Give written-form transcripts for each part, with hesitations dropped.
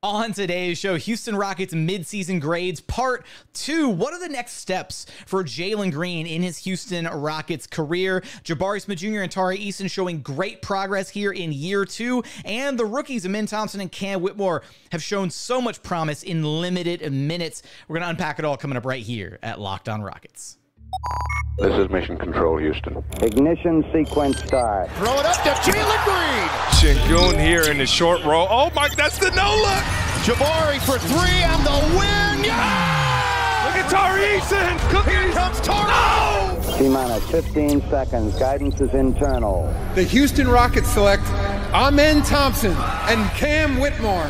On today's show, Houston Rockets midseason grades, part 2. What are the next steps for Jalen Green in his Houston Rockets career? Jabari Smith Jr. and Tari Eason showing great progress here in year 2. And the rookies, Thompson and Whitmore, have shown so much promise in limited minutes. We're going to unpack it all coming up right here at Locked On Rockets. This is Mission Control, Houston. Ignition sequence start. Throw it up to Jalen Green. Sengun here in the short row. Oh, my, that's the no-look. Jabari for 3 and the win. Yeah! Look at Tari Eason. Cooking. Here comes Tari. No! T-minus 15 seconds. Guidance is internal. The Houston Rockets select Thompson and Whitmore.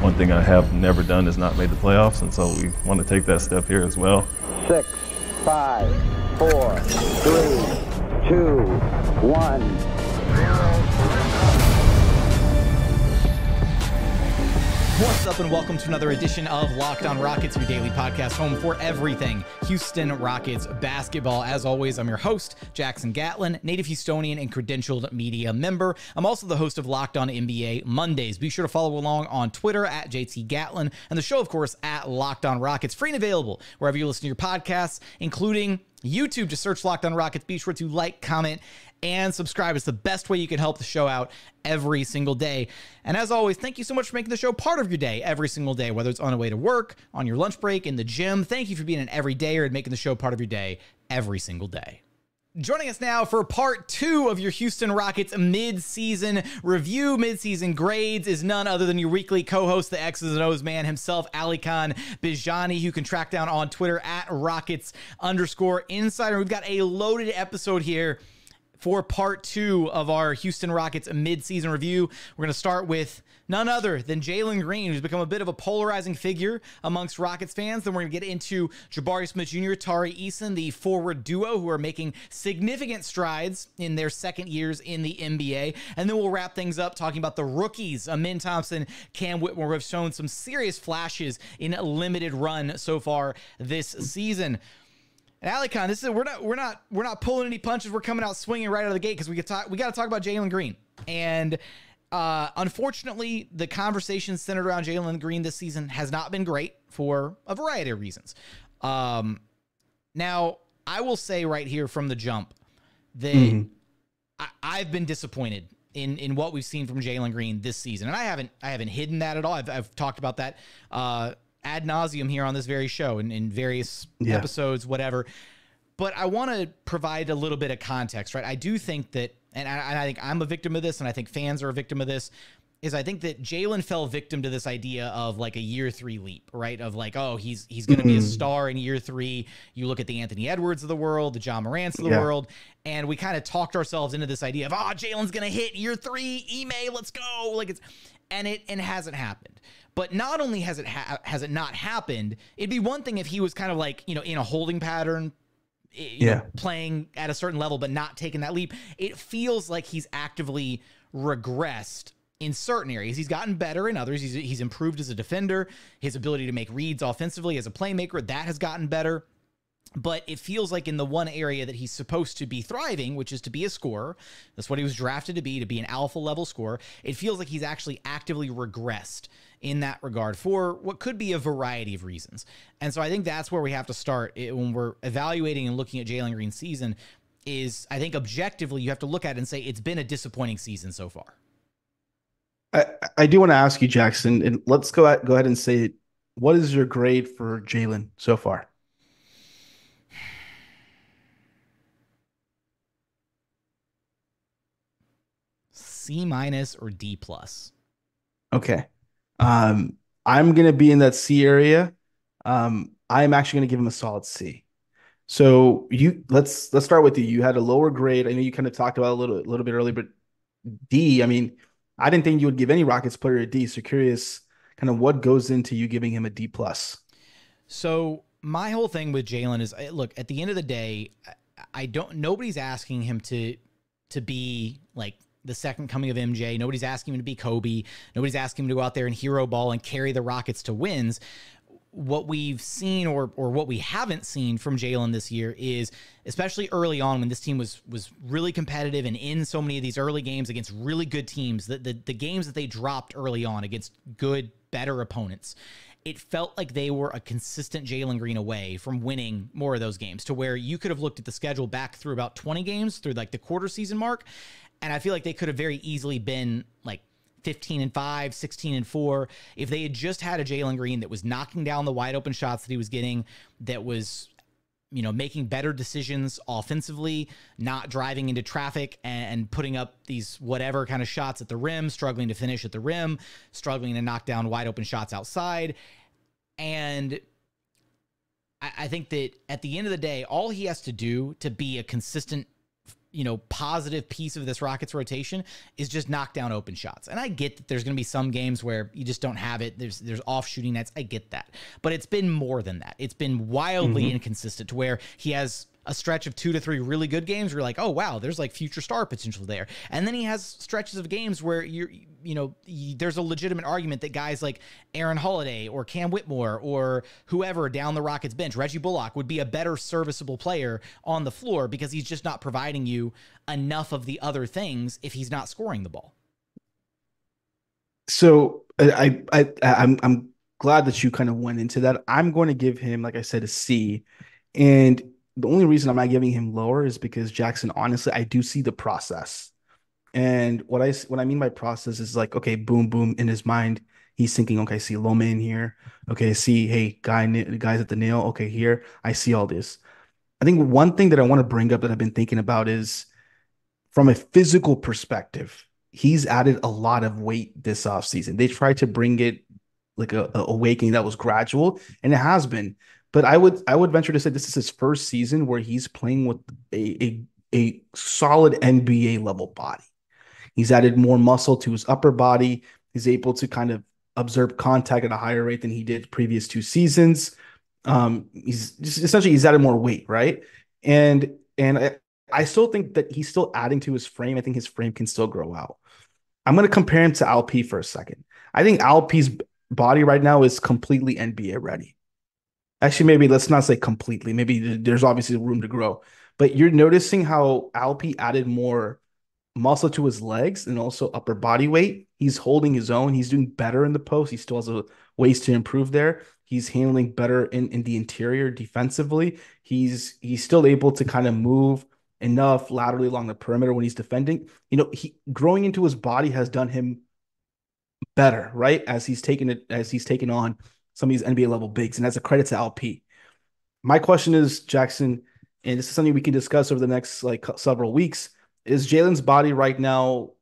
One thing I have never done is not made the playoffs, and so we want to take that step here as well. 6, 5, 4, 3, 2, 1. What's up, and welcome to another edition of Locked On Rockets, your daily podcast home for everything Houston Rockets basketball. As always, I'm your host, Jackson Gatlin, native Houstonian and credentialed media member. I'm also the host of Locked On NBA Mondays. Be sure to follow along on Twitter at JT Gatlin, and the show, of course, at Locked On Rockets, free and available wherever you listen to your podcasts, including YouTube. Just search Locked On Rockets. Be sure to like, comment, and subscribe. It's the best way you can help the show out every single day. And as always, thank you so much for making the show part of your day every single day, whether it's on the way to work, on your lunch break, in the gym. Thank you for being an everydayer and making the show part of your day every single day. Joining us now for part 2 of your Houston Rockets mid-season review, mid-season grades, is none other than your weekly co-host, the X's and O's man himself, Alykhan Bijani, who you can track down on Twitter at Rockets_insider. We've got a loaded episode here for part 2 of our Houston Rockets mid-season review. We're going to start with none other than Jalen Green, who's become a bit of a polarizing figure amongst Rockets fans. Then we're going to get into Jabari Smith Jr., Tari Eason, the forward duo who are making significant strides in their second years in the NBA. And then we'll wrap things up talking about the rookies, Thompson, Whitmore, who have shown some serious flashes in a limited run so far this season. And Alykhan, this is we're not pulling any punches. We're coming out swinging right out of the gate because we got to talk about Jalen Green. And unfortunately, the conversation centered around Jalen Green this season has not been great for a variety of reasons. Now, I will say right here from the jump that I've been disappointed in what we've seen from Jalen Green this season, and I haven't hidden that at all. I've talked about that ad nauseum here on this very show in various episodes, whatever. But I want to provide a little bit of context, right? I do think that, and I think I'm a victim of this, and I think fans are a victim of this, is I think that Jalen fell victim to this idea of like a year 3 leap, right? Of like, oh, he's going to be a star in year 3. You look at the Anthony Edwards of the world, the John Morants of the world, and we kind of talked ourselves into this idea of, Jalen's going to hit year 3, Ime, let's go. Like it hasn't happened. But not only has it not happened, it'd be one thing if he was kind of like, in a holding pattern, playing at a certain level, but not taking that leap. It feels like he's actively regressed in certain areas. He's gotten better in others. He's improved as a defender. His ability to make reads offensively as a playmaker, that has gotten better. But it feels like in the one area that he's supposed to be thriving, which is to be a scorer, that's what he was drafted to be an alpha level scorer. It feels like he's actually actively regressed in that regard for what could be a variety of reasons. And so I think that's where we have to start when we're evaluating and looking at Jalen Green's season is, I think objectively you have to look at it and say it's been a disappointing season so far. I do want to ask you, Jackson, and let's go ahead and say it. What is your grade for Jalen so far? C- or D+. Okay. I'm going to be in that C area. I'm actually going to give him a solid C. So let's start with you. You had a lower grade. I know you kind of talked about a little bit earlier, but D, I mean, I didn't think you would give any Rockets player a D. So curious kind of what goes into you giving him a D+. So my whole thing with Jalen is, look, at the end of the day, nobody's asking him to be like the second coming of MJ. Nobody's asking him to be Kobe. Nobody's asking him to go out there and hero ball and carry the Rockets to wins. What we've seen or what we haven't seen from Jalen this year is, especially early on when this team was really competitive and in so many of these early games against really good teams, the games that they dropped early on against good better opponents, it felt like they were a consistent Jalen Green away from winning more of those games, to where you could have looked at the schedule back through about 20 games through like the quarter season mark. And I feel like they could have very easily been like 15-5, 16-4. If they had just had a Jalen Green that was knocking down the wide open shots that he was getting, that was, you know, making better decisions offensively, not driving into traffic and putting up these whatever kind of shots at the rim, struggling to finish at the rim, struggling to knock down wide open shots outside. And I think that at the end of the day, all he has to do to be a consistent, you know, positive piece of this Rockets rotation is just knock down open shots. And I get that there's going to be some games where you just don't have it. There's off shooting nights. I get that. But it's been more than that. It's been wildly inconsistent, to where he has a stretch of 2 to 3 really good games where you're like, oh, wow, there's like future star potential there. And then he has stretches of games where there's a legitimate argument that guys like Aaron Holiday or Cam Whitmore or whoever down the Rockets bench, Reggie Bullock, would be a better serviceable player on the floor, because he's just not providing you enough of the other things if he's not scoring the ball. So I'm glad that you kind of went into that. I'm going to give him, like I said, a C. And the only reason I'm not giving him lower is because, Jackson, honestly, I do see the process. And what I mean by process is like, okay, boom, boom, in his mind, he's thinking, okay, I see Loma in here. Okay, I see, hey, guys at the nail. Okay, here, I see all this. I think one thing that I want to bring up that I've been thinking about is, from a physical perspective, he's added a lot of weight this offseason. They tried to bring it like a awakening that was gradual, and it has been. But I would venture to say this is his first season where he's playing with a solid NBA level body. He's added more muscle to his upper body. He's able to kind of observe contact at a higher rate than he did previous 2 seasons. He's added more weight, right? And I still think that he's still adding to his frame. I think his frame can still grow out. I'm going to compare him to Alp for a second. I think Alp's body right now is completely NBA ready. Actually, maybe let's not say completely. Maybe there's obviously room to grow. But you're noticing how Alp added more muscle to his legs and also upper body weight. He's holding his own. He's doing better in the post. He still has ways to improve there. He's handling better in the interior defensively. He's still able to kind of move enough laterally along the perimeter when he's defending. You know, growing into his body has done him better, right? As he's taken on some of these NBA level bigs, and that's a credit to Alp. My question is, Jackson, and this is something we can discuss over the next several weeks, is Jalen's body right now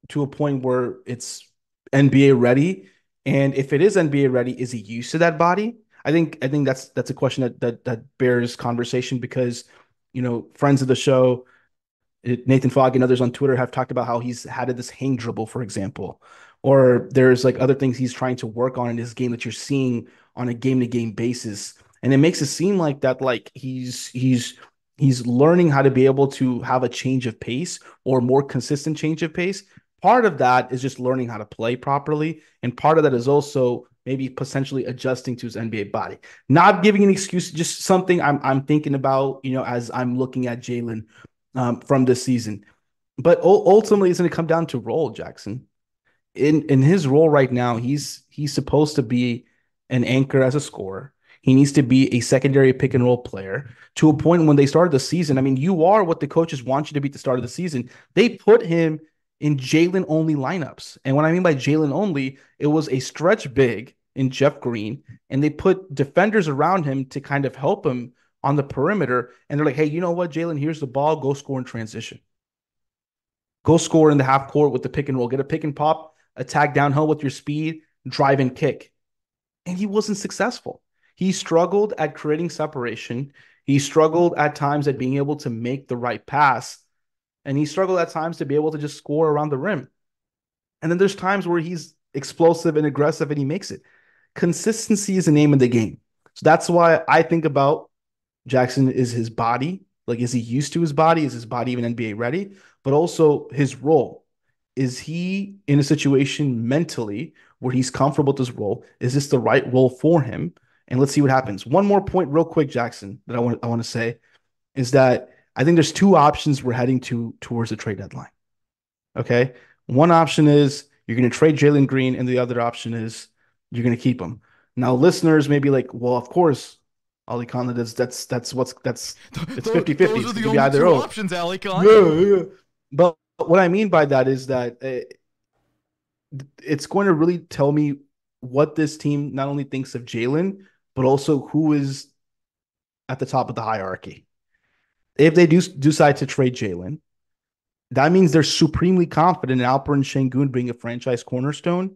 to a point where it's NBA ready? And if it is NBA ready, is he used to that body? I think that's a question that bears conversation, because, you know, friends of the show, Nathan Fogg and others on Twitter, have talked about how he's had this hang dribble, for example, or there's like other things he's trying to work on in his game that you're seeing on a game-to-game basis. And it makes it seem like that, like he's learning how to be able to have a change of pace, or more consistent change of pace. Part of that is just learning how to play properly. And part of that is also maybe potentially adjusting to his NBA body. Not giving an excuse, just something I'm thinking about, you know, as I'm looking at Jalen from this season. But ultimately, it's going to come down to role, Jackson. In his role right now, he's supposed to be an anchor as a scorer. He needs to be a secondary pick and roll player, to a point when they started the season. I mean, you are what the coaches want you to be at the start of the season. They put him in Jalen only lineups. And what I mean by Jalen only, it was a stretch big in Jeff Green, and they put defenders around him to kind of help him on the perimeter. And they're like, hey, you know what, Jalen, here's the ball. Go score in transition. Go score in the half court with the pick and roll. Get a pick and pop, attack downhill with your speed, drive and kick. And he wasn't successful. He struggled at creating separation. He struggled at times at being able to make the right pass. And he struggled at times to be able to just score around the rim. And then there's times where he's explosive and aggressive and he makes it. Consistency is the name of the game. So that's why I think about Jackson is his body. Like, is he used to his body? Is his body even NBA ready? But also his role. Is he in a situation mentally where he's comfortable with his role? Is this the right role for him? And let's see what happens. One more point real quick, Jackson, that I want to say is that I think there's 2 options we're heading towards the trade deadline. Okay? One option is you're going to trade Jalen Green, and the other option is you're going to keep him. Now, listeners may be like, well, of course, Alykhan, it's 50-50. Those are the only two options, Alykhan. Yeah. But what I mean by that is that it's going to really tell me what this team not only thinks of Jalen, but also who is at the top of the hierarchy. If they do decide to trade Jalen, that means they're supremely confident in Alperen Sengun being a franchise cornerstone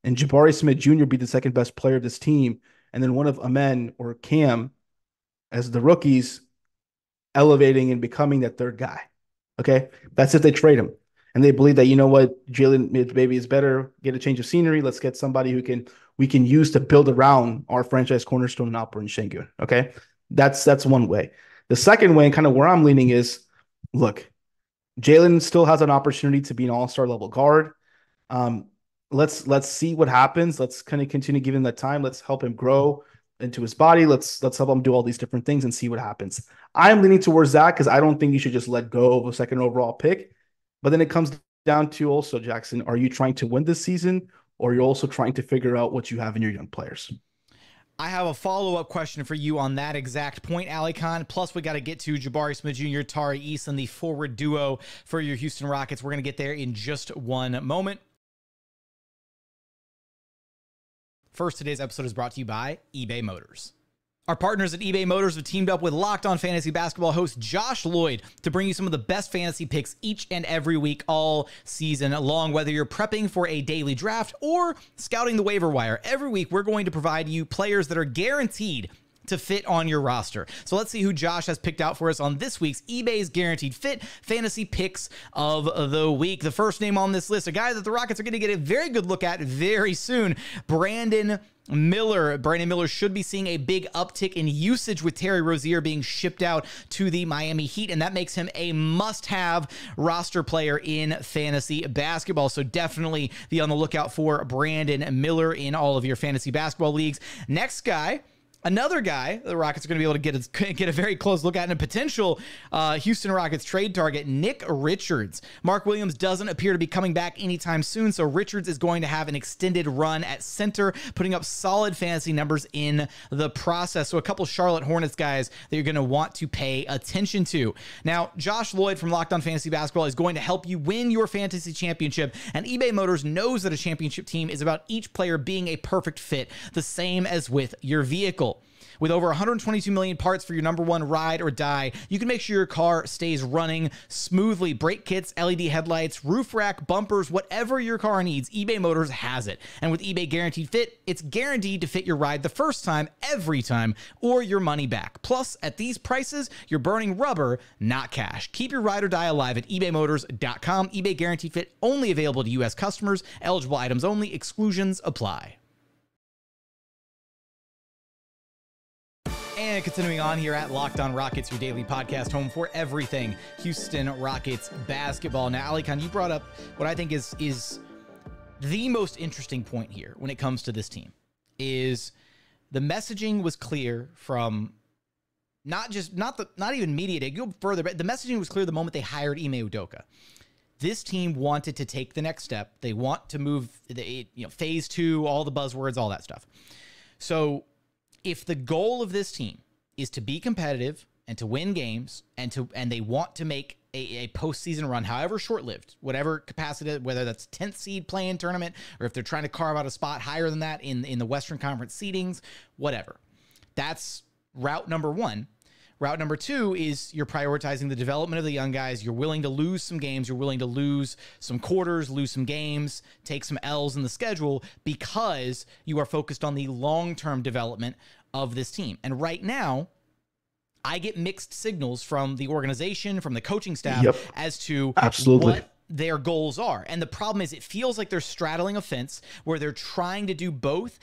and Jabari Smith Jr. be the second best player of this team, and then one of Amen or Cam as the rookies elevating and becoming that third guy. Okay? That's if they trade him. And they believe that, you know what, Jalen maybe is better, get a change of scenery. Let's get somebody we can use to build around our franchise cornerstone and Alperen Sengun. Okay? That's one way. The second way, and kind of where I'm leaning, is, look, Jalen still has an opportunity to be an all-star level guard. Let's see what happens. Let's kind of continue giving him that time. Let's help him grow into his body. Let's help him do all these different things and see what happens. I'm leaning towards that because I don't think you should just let go of a second overall pick. But then it comes down to also, Jackson, are you trying to win this season, or you're also trying to figure out what you have in your young players? I have a follow-up question for you on that exact point, Alykhan. Plus, we got to get to Jabari Smith Jr., Tari Eason, the forward duo for your Houston Rockets. We're going to get there in just one moment. First, today's episode is brought to you by eBay Motors. Our partners at eBay Motors have teamed up with Locked On Fantasy Basketball host Josh Lloyd to bring you some of the best fantasy picks each and every week all season long. Whether you're prepping for a daily draft or scouting the waiver wire, every week we're going to provide you players that are guaranteed to fit on your roster. So let's see who Josh has picked out for us on this week's eBay's Guaranteed Fit Fantasy Picks of the Week. The first name on this list, a guy that the Rockets are going to get a very good look at very soon, Brandon Miller. Brandon Miller should be seeing a big uptick in usage with Terry Rozier being shipped out to the Miami Heat, and that makes him a must-have roster player in fantasy basketball. So definitely be on the lookout for Brandon Miller in all of your fantasy basketball leagues. Next guy, another guy the Rockets are going to be able to get a very close look at, and a potential Houston Rockets trade target, Nick Richards. Mark Williams doesn't appear to be coming back anytime soon, so Richards is going to have an extended run at center, putting up solid fantasy numbers in the process. So a couple Charlotte Hornets guys that you're going to want to pay attention to. Now, Josh Lloyd from Locked On Fantasy Basketball is going to help you win your fantasy championship, and eBay Motors knows that a championship team is about each player being a perfect fit, the same as with your vehicle. With over 122 million parts for your number one ride or die, you can make sure your car stays running smoothly. Brake kits, LED headlights, roof rack, bumpers, whatever your car needs, eBay Motors has it. And with eBay Guaranteed Fit, it's guaranteed to fit your ride the first time, every time, or your money back. Plus, at these prices, you're burning rubber, not cash. Keep your ride or die alive at ebaymotors.com. eBay Guaranteed Fit only available to U.S. customers. Eligible items only. Exclusions apply. And continuing on here at Locked On Rockets, your daily podcast home for everything Houston Rockets basketball. Now, Alykhan, you brought up what I think is the most interesting point here when it comes to this team, is the messaging was clear from not even media day, go further, but the messaging was clear the moment they hired Ime Udoka. This team wanted to take the next step. They want to move, phase 2, all the buzzwords, all that stuff. So if the goal of this team is to be competitive and to win games and they want to make a postseason run, however short-lived, whatever capacity, whether that's 10th seed play-in tournament or if they're trying to carve out a spot higher than that in the Western Conference seedings, whatever. That's route number one. Route number two is you're prioritizing the development of the young guys. You're willing to lose some games. You're willing to lose some quarters, lose some games, take some L's in the schedule because you are focused on the long-term development of this team. And right now, I get mixed signals from the organization, from the coaching staff as to what their goals are. And the problem is it feels like they're straddling a fence where they're trying to do both.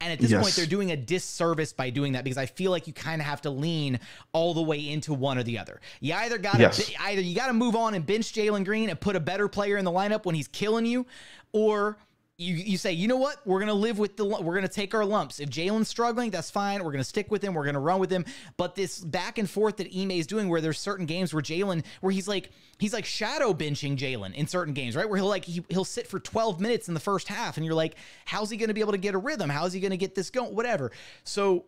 And at this point, they're doing a disservice by doing that because I feel like you kind of have to lean all the way into one or the other. You either got to move on and bench Jalen Green and put a better player in the lineup when he's killing you, or you say, you know what? We're going to take our lumps. If Jalen's struggling, that's fine. We're going to stick with him. We're going to run with him. But this back and forth that Ime is doing, where there's certain games where he's like shadow benching Jalen in certain games, right? Where he'll sit for 12 minutes in the first half. And you're like, how's he going to be able to get a rhythm? How's he going to get this going? Whatever. So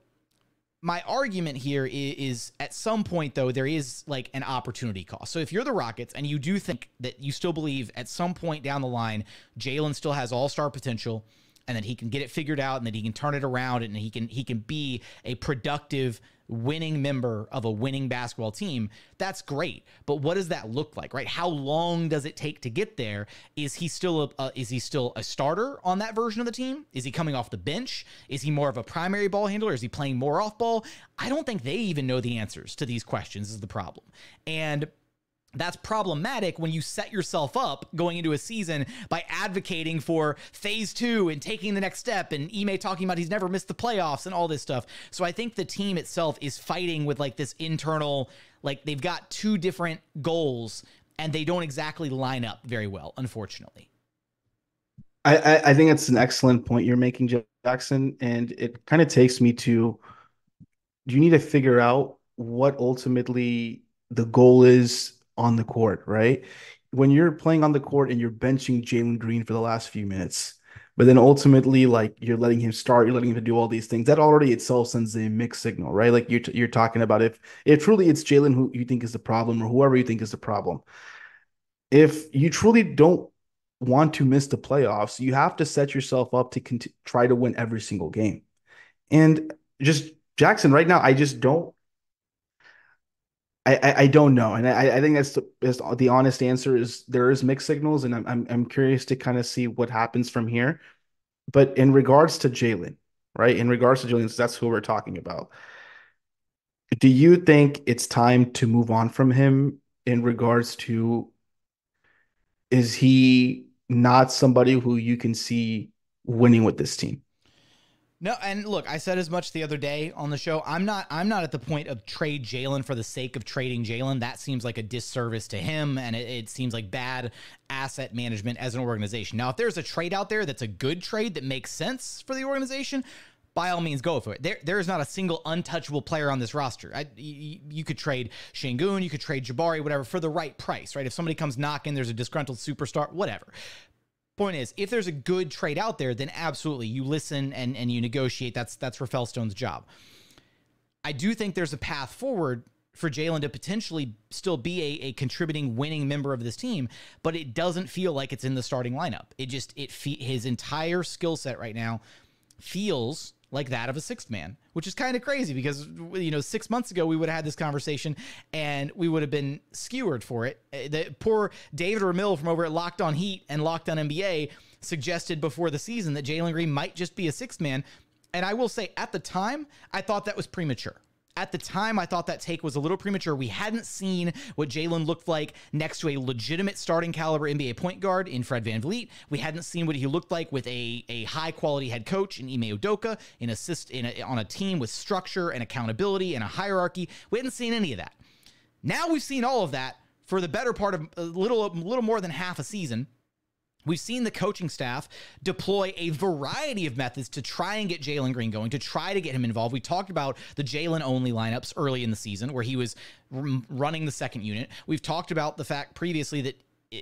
my argument here is at some point, though, there is like an opportunity cost. So if you're the Rockets and you do think that you still believe at some point down the line, Jalen still has all-star potential and that he can get it figured out and that he can turn it around and he can be a productive winning member of a winning basketball team, that's great. But what does that look like, right? How long does it take to get there? Is he still a starter on that version of the team? Is he coming off the bench? Is he more of a primary ball handler? Is he playing more off ball? I don't think they even know the answers to these questions is the problem. And that's problematic when you set yourself up going into a season by advocating for phase 2 and taking the next step, and Ime talking about he's never missed the playoffs and all this stuff. So I think the team itself is fighting with like this internal, like they've got two different goals and they don't exactly line up very well, unfortunately. I think that's an excellent point you're making, Jackson. And it kind of takes me to, you need to figure out what ultimately the goal is on the court, right? When you're playing on the court and you're benching Jalen Green for the last few minutes, but then ultimately, like, you're letting him start, you're letting him do all these things, that already itself sends a mixed signal, right? Like you're talking about if truly it's Jalen who you think is the problem or whoever you think is the problem. If you truly don't want to miss the playoffs, you have to set yourself up to try to win every single game. And just Jackson, right now, I just don't. I don't know, and I think that's the honest answer is there is mixed signals, and I'm curious to kind of see what happens from here. But in regards to Jalen, right? In regards to Jalen, that's who we're talking about. Do you think it's time to move on from him in regards to, is he not somebody who you can see winning with this team? No, and look, I said as much the other day on the show. I'm not at the point of trade Jalen for the sake of trading Jalen. That seems like a disservice to him, and it seems like bad asset management as an organization. Now, if there's a trade out there that's a good trade that makes sense for the organization, by all means, go for it. There is not a single untouchable player on this roster. You could trade Sengun, you could trade Jabari, whatever, for the right price, right? If somebody comes knocking, there's a disgruntled superstar, whatever. Point is, if there's a good trade out there, then absolutely you listen and you negotiate. That's Rafael Stone's job. I do think there's a path forward for Jalen to potentially still be a contributing, winning member of this team, but it doesn't feel like it's in the starting lineup. His entire skill set right now feels like that of a sixth man, which is kind of crazy because, 6 months ago, we would have had this conversation and we would have been skewered for it. The poor David Ramil from over at Locked On Heat and Locked On NBA suggested before the season that Jalen Green might just be a sixth man. And I will say at the time, I thought that was premature. At the time, I thought that take was a little premature. We hadn't seen what Jalen looked like next to a legitimate starting caliber NBA point guard in Fred VanVleet. We hadn't seen what he looked like with a high-quality head coach in Ime Udoka, on a team with structure and accountability and a hierarchy. We hadn't seen any of that. Now we've seen all of that for the better part of a little more than half a season. We've seen the coaching staff deploy a variety of methods to try and get Jalen Green going, to try to get him involved. We talked about the Jalen-only lineups early in the season where he was running the second unit. We've talked about the fact previously that,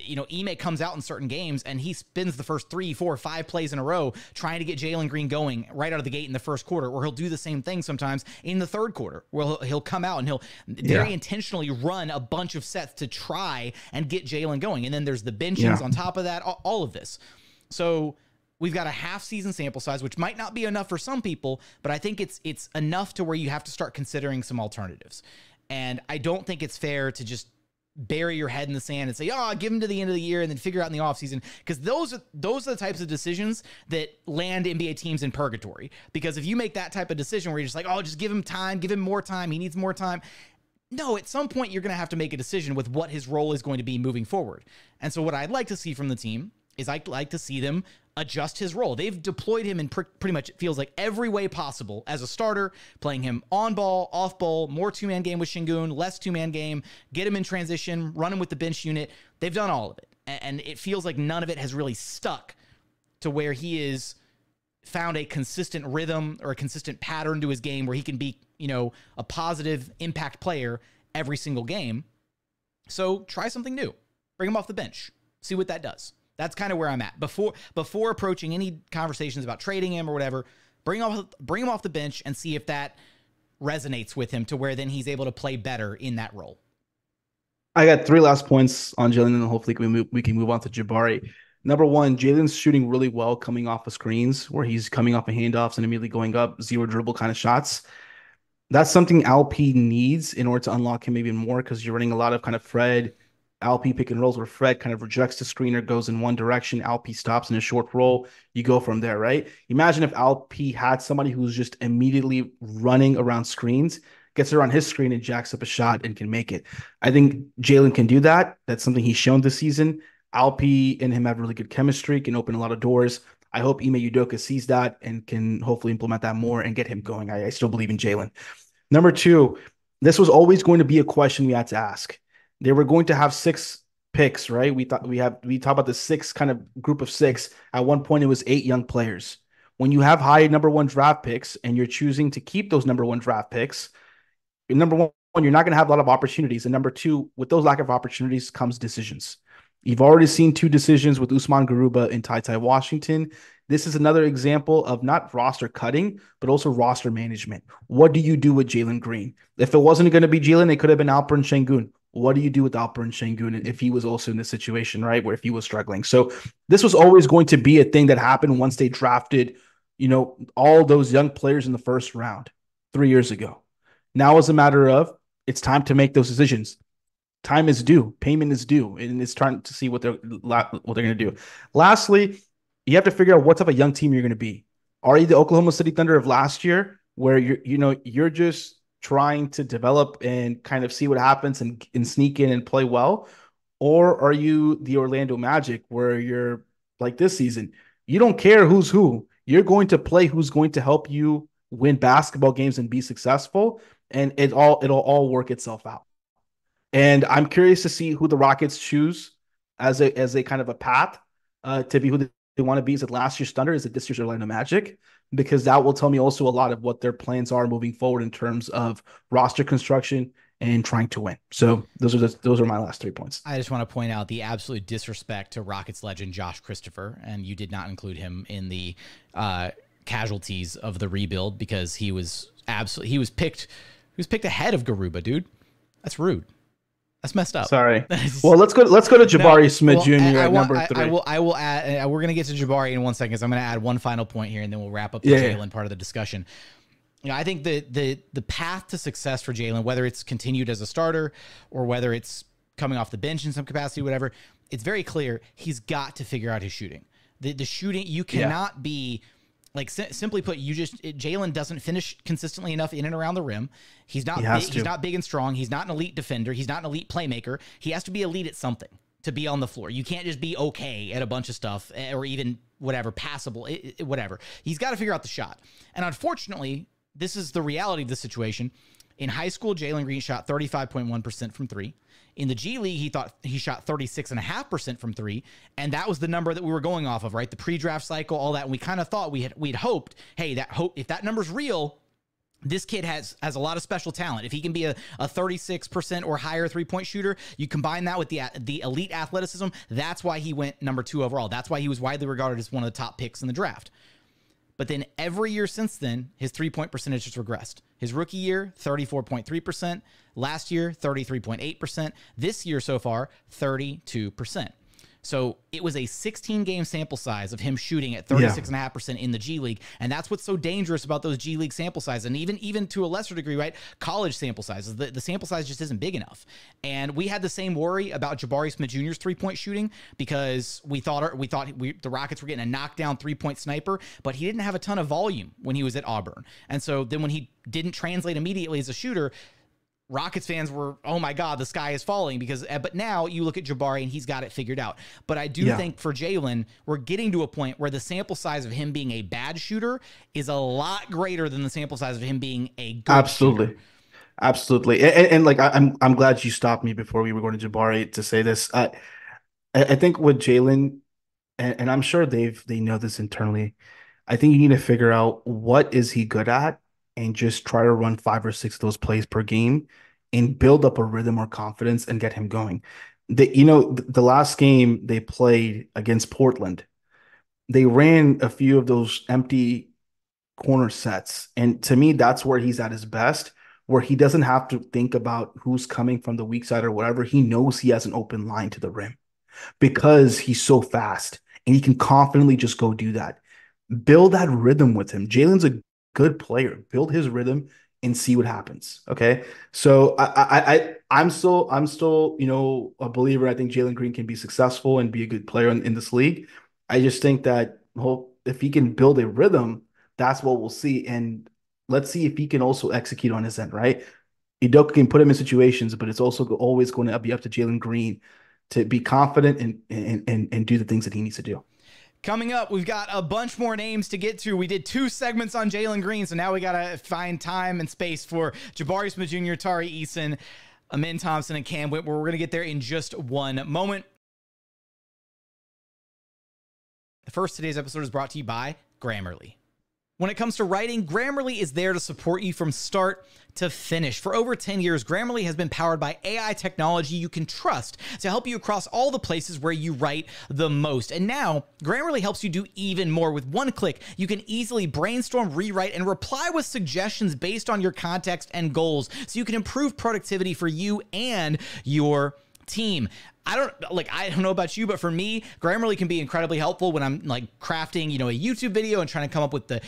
Ime comes out in certain games and he spins the first 3, 4, 5 plays in a row trying to get Jalen Green going right out of the gate in the first quarter, or he'll do the same thing sometimes in the third quarter where he'll come out and he'll very intentionally run a bunch of sets to try and get Jalen going. And then there's the benchings on top of that, all of this. So we've got a half-season sample size, which might not be enough for some people, but I think it's enough to where you have to start considering some alternatives. And I don't think it's fair to just bury your head in the sand and say, give him to the end of the year and then figure out in the offseason, because those are the types of decisions that land NBA teams in purgatory. Because if you make that type of decision where you're just like, just give him time, give him more time, he needs more time. No, at some point you're going to have to make a decision with what his role is going to be moving forward. And so what I'd like to see from the team is I'd like to see them adjust his role. They've deployed him in pretty much, it feels like, every way possible as a starter, playing him on ball, off ball, more two-man game with Sengun, less two-man game, get him in transition, run him with the bench unit. They've done all of it. And it feels like none of it has really stuck to where he is found a consistent rhythm or a consistent pattern to his game where he can be, a positive impact player every single game. So try something new. Bring him off the bench. See what that does. That's kind of where I'm at. Before approaching any conversations about trading him or whatever, bring him off the bench and see if that resonates with him to where then he's able to play better in that role. I got 3 last points on Jalen, and hopefully we can move on to Jabari. Number one, Jalen's shooting really well coming off of screens where he's coming off of handoffs and immediately going up, 0 dribble kind of shots. That's something LP needs in order to unlock him even more, because you're running a lot of kind of Fred, LP pick and rolls where Fred kind of rejects the screener, goes in one direction, LP stops in a short roll. You go from there, right? Imagine if LP had somebody who's just immediately running around screens, gets around his screen and jacks up a shot and can make it. I think Jalen can do that. That's something he's shown this season. Alpi and him have really good chemistry, can open a lot of doors. I hope Ime Udoka sees that and can hopefully implement that more and get him going. I still believe in Jalen. Number two, this was always going to be a question we had to ask. They were going to have 6 picks, right? We talked about the 6 kind of group of 6. At one point, it was 8 young players. When you have high number 1 draft picks and you're choosing to keep those number 1 draft picks, number 1, you're not going to have a lot of opportunities. And number 2, with those lack of opportunities comes decisions. You've already seen 2 decisions with Usman Garuba and Ty Washington. This is another example of not roster cutting, but also roster management. What do you do with Jalen Green? If it wasn't going to be Jalen, it could have been Alperen Sengun. What do you do with Alperen Sengun if he was also in this situation, right, where if he was struggling? So this was always going to be a thing that happened once they drafted, all those young players in the first round 3 years ago. Now it's a matter of it's time to make those decisions. Time is due. Payment is due. And it's trying to see what they're going to do. Lastly, you have to figure out what type of young team you're going to be. Are you the Oklahoma City Thunder of last year, where you're just trying to develop and kind of see what happens and sneak in and play well? Or are you the Orlando Magic, where you're like this season? You don't care who's who. You're going to play who's going to help you win basketball games and be successful, and it'll all work itself out. And I'm curious to see who the Rockets choose as a kind of a path to be who they want to be. Is it last year's Thunder? Is it this year's Orlando Magic? Because that will tell me also a lot of what their plans are moving forward in terms of roster construction and trying to win. So those are my last 3 points. I just want to point out the absolute disrespect to Rockets legend Josh Christopher, and you did not include him in the casualties of the rebuild because he was picked ahead of Garuba, dude. That's rude. That's messed up. Sorry. Well, let's go to Jabari Smith Jr. at number 3. I will add. We're gonna get to Jabari in 1 second. So I'm gonna add one final point here, and then we'll wrap up the Jalen part of the discussion. I think the path to success for Jalen, whether it's continued as a starter or whether it's coming off the bench in some capacity, whatever, it's very clear he's got to figure out his shooting. The shooting, you cannot be. Like, simply put, Jalen doesn't finish consistently enough in and around the rim. He's not big and strong. He's not an elite defender. He's not an elite playmaker. He has to be elite at something to be on the floor. You can't just be okay at a bunch of stuff or even whatever, passable, whatever. He's got to figure out the shot. And unfortunately, this is the reality of the situation. In high school, Jalen Green shot 35.1% from 3. In the G League, he shot 36.5% from 3, and that was the number that we were going off of, right? The pre-draft cycle, all that, and we kind of thought we'd hoped, hey, if that number's real, this kid has a lot of special talent. If he can be a 36% or higher three-point shooter, you combine that with the elite athleticism, that's why he went number 2 overall. That's why he was widely regarded as one of the top picks in the draft. But then every year since then, his three-point percentage has regressed. His rookie year, 34.3%. Last year, 33.8%. This year so far, 32%. So it was a 16-game sample size of him shooting at 36.5% in the G League. And that's what's so dangerous about those G League sample sizes. And even to a lesser degree, right, college sample sizes. The sample size just isn't big enough. And we had the same worry about Jabari Smith Jr.'s three-point shooting because we thought the Rockets were getting a knockdown three-point sniper, but he didn't have a ton of volume when he was at Auburn. And so then when he didn't translate immediately as a shooter, Rockets fans were, oh my God, the sky is falling but now you look at Jabari and he's got it figured out. But I do think for Jalen, we're getting to a point where the sample size of him being a bad shooter is a lot greater than the sample size of him being a good shooter. Absolutely. And like, I'm glad you stopped me before we were going to Jabari to say this. I think with Jalen, and I'm sure they know this internally. I think you need to figure out what is he good at and just try to run 5 or 6 of those plays per game and build up a rhythm or confidence and get him going. The last game they played against Portland, they ran a few of those empty corner sets. And to me, that's where he's at his best, where he doesn't have to think about who's coming from the weak side or whatever. He knows he has an open line to the rim because he's so fast and he can confidently just go do that. Build that rhythm with him. Jalen's a good player. Build his rhythm and see what happens. Okay. So I'm still, a believer. I think Jalen Green can be successful and be a good player in this league. I just think that if he can build a rhythm, that's what we'll see. And let's see if he can also execute on his end, right? Udoka can put him in situations, but it's also always going to be up to Jalen Green to be confident and do the things that he needs to do. Coming up, we've got a bunch more names to get to. We did 2 segments on Jalen Green, so now we got to find time and space for Jabari Smith Jr., Tari Eason, Amin Thompson, and Cam Whitmore. We're going to get there in just one moment. The first today's episode is brought to you by Grammarly. When it comes to writing, Grammarly is there to support you from start to finish. For over 10 years, Grammarly has been powered by AI technology you can trust to help you across all the places where you write the most. And now, Grammarly helps you do even more. With one click, you can easily brainstorm, rewrite, and reply with suggestions based on your context and goals, so you can improve productivity for you and your team. I don't know about you, but for me, Grammarly can be incredibly helpful when I'm like crafting, a YouTube video and trying to come up with the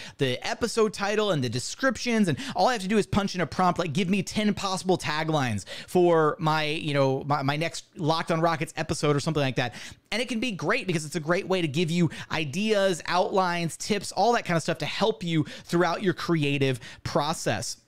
episode title and the descriptions. And all I have to do is punch in a prompt, like give me 10 possible taglines for my, my next Locked on Rockets episode or something like that. And it can be great because it's a great way to give you ideas, outlines, tips, all that kind of stuff to help you throughout your creative process.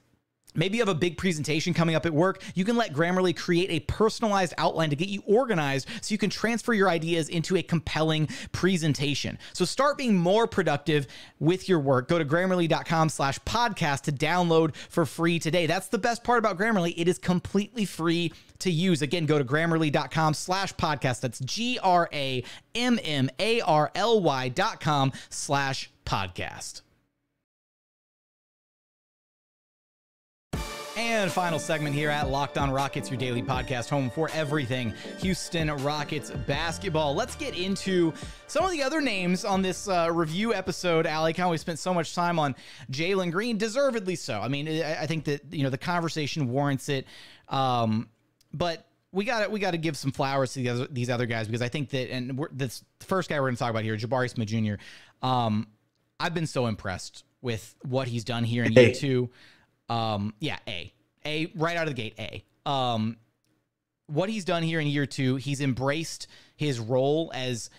Maybe you have a big presentation coming up at work. You can let Grammarly create a personalized outline to get you organized so you can transfer your ideas into a compelling presentation. So start being more productive with your work. Go to Grammarly.com/podcast to download for free today. That's the best part about Grammarly. It is completely free to use. Again, go to Grammarly.com/podcast. That's GRAMMARLY.com/podcast. And final segment here at Locked on Rockets, your daily podcast home for everything Houston Rockets basketball. Let's get into some of the other names on this review episode. Alykhan, we spent so much time on Jalen Green, deservedly so. I mean, I think that the conversation warrants it, but we got to give some flowers to these other guys, because I think that, and this first guy we're going to talk about here, Jabari Smith Jr. I've been so impressed with what he's done here in year 2. A right out of the gate, A. What he's done here in year 2, he's embraced his role as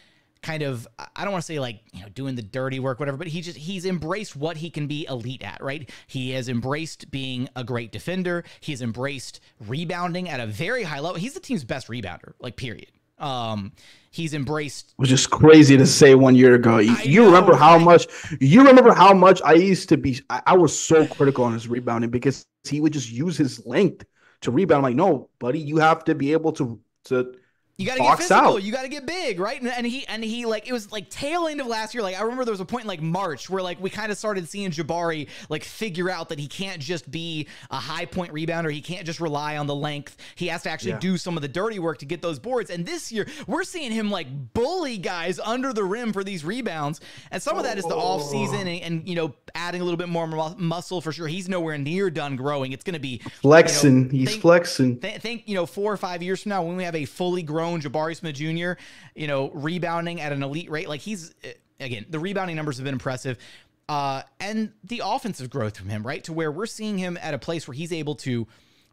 kind of, I don't want to say like, doing the dirty work, whatever, but he's embraced what he can be elite at, right? He has embraced being a great defender. He's embraced rebounding at a very high level. He's the team's best rebounder, like, period. He's embraced, which is crazy to say 1 year ago. You remember how much I used to be. I was so critical on his rebounding because he would just use his length to rebound. I'm like, no, buddy, you have to be able to you got to get physical. Out. You got to get big, right? And he like, it was like tail end of last year. Like, I remember there was a point in like March where like we kind of started seeing Jabari like figure out that he can't just be a high point rebounder. He can't just rely on the length. He has to actually do some of the dirty work to get those boards. And this year we're seeing him like bully guys under the rim for these rebounds. And some of that is the off season and adding a little bit more muscle for sure. He's nowhere near done growing. It's going to be flexing. He's flexing. Think 4 or 5 years from now, when we have a fully grown Jabari Smith Jr., rebounding at an elite rate. Like, he's, again, the rebounding numbers have been impressive. And the offensive growth from him, right? To where we're seeing him at a place where he's able to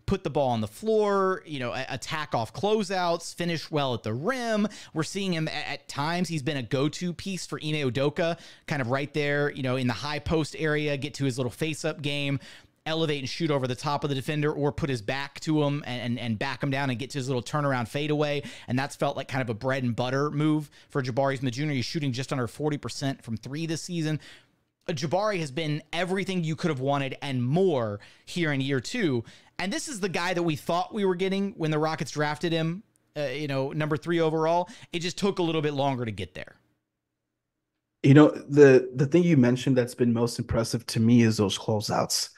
put the ball on the floor, attack off closeouts, finish well at the rim. We're seeing him at times. He's been a go-to piece for Ime Udoka, kind of right there, in the high post area, get to his little face-up game, elevate and shoot over the top of the defender, or put his back to him and back him down and get to his little turnaround fadeaway. And that's felt like kind of a bread and butter move for Jabari Smith Jr. He's shooting just under 40% from 3 this season. Jabari has been everything you could have wanted and more here in year 2. And this is the guy that we thought we were getting when the Rockets drafted him, number 3 overall. It just took a little bit longer to get there. The thing you mentioned that's been most impressive to me is those closeouts.